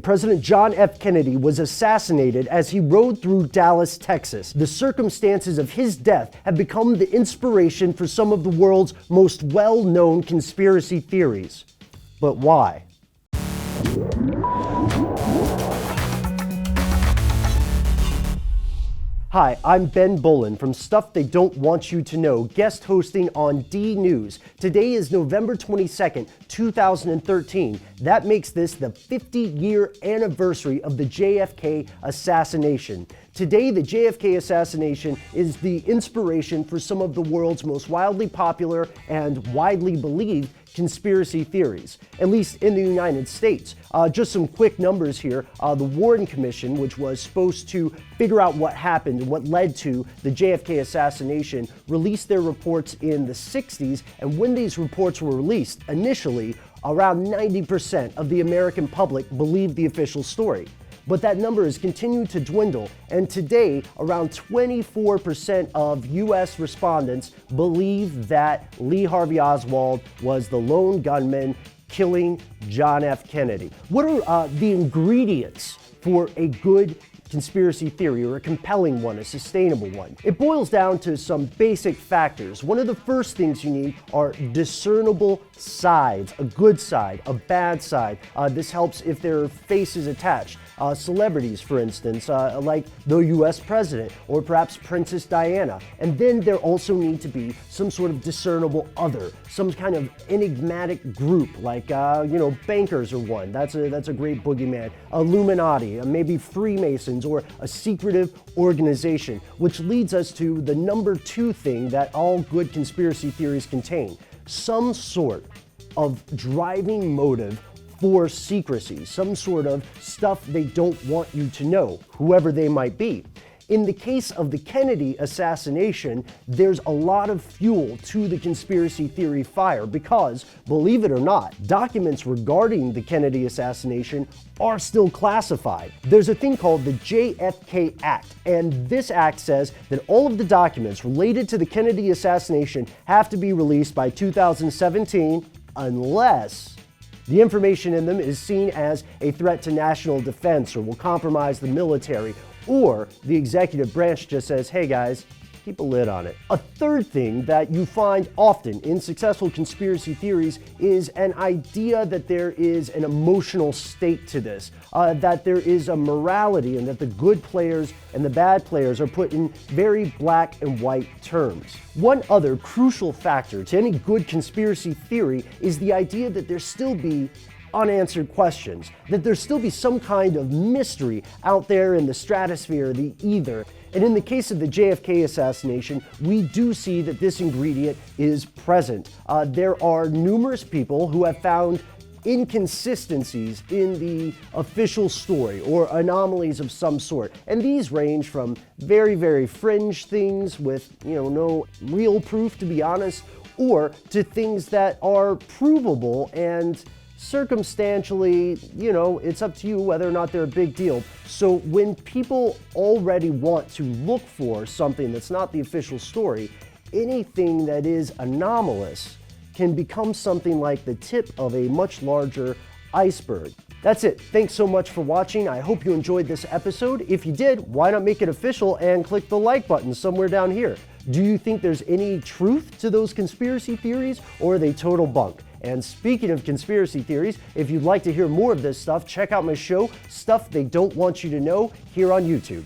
President John F. Kennedy was assassinated as he rode through Dallas, Texas. The circumstances of his death have become the inspiration for some of the world's most well-known conspiracy theories. But why? Hi, I'm Ben Bolin from Stuff They Don't Want You to Know, guest hosting on D News. Today is November 22nd, 2013. That makes this the 50-year anniversary of the JFK assassination. Today, the JFK assassination is the inspiration for some of the world's most wildly popular and widely believed conspiracy theories, at least in the United States. Just some quick numbers here. The Warren Commission, which was supposed to figure out what happened and what led to the JFK assassination, released their reports in the 60s, and when these reports were released, initially, around 90% of the American public believed the official story. But that number has continued to dwindle, and today, around 24% of U.S. respondents believe that Lee Harvey Oswald was the lone gunman killing John F. Kennedy. What are the ingredients for a good conspiracy theory, or a compelling one, a sustainable one? It boils down to some basic factors. One of the first things you need are discernible sides, a good side, a bad side. This helps if there are faces attached. Celebrities, for instance, like the US president or perhaps Princess Diana. And then there also need to be some sort of discernible other, some kind of enigmatic group, like, bankers are one. That's a great boogeyman. Illuminati, maybe Freemasons, or a secretive organization, which leads us to the number two thing that all good conspiracy theories contain: some sort of driving motive for secrecy, some sort of stuff they don't want you to know, whoever they might be. In the case of the Kennedy assassination, there's a lot of fuel to the conspiracy theory fire because, believe it or not, documents regarding the Kennedy assassination are still classified. There's a thing called the JFK Act, and this act says that all of the documents related to the Kennedy assassination have to be released by 2017 unless the information in them is seen as a threat to national defense or will compromise the military, or the executive branch just says, hey guys, keep a lid on it. A third thing that you find often in successful conspiracy theories is an idea that there is an emotional state to this, that there is a morality, and that the good players and the bad players are put in very black and white terms. One other crucial factor to any good conspiracy theory is the idea that there still be unanswered questions, that there still be some kind of mystery out there in the stratosphere, the ether. And in the case of the JFK assassination, we do see that this ingredient is present. There are numerous people who have found inconsistencies in the official story or anomalies of some sort. And these range from very, very fringe things with, no real proof, to be honest, or to things that are provable and circumstantially, it's up to you whether or not they're a big deal. So when people already want to look for something that's not the official story, anything that is anomalous can become something like the tip of a much larger iceberg. That's it. Thanks so much for watching. I hope you enjoyed this episode. If you did, why not make it official and click the like button somewhere down here? Do you think there's any truth to those conspiracy theories, or are they total bunk? And speaking of conspiracy theories, if you'd like to hear more of this stuff, check out my show, Stuff They Don't Want You to Know, here on YouTube.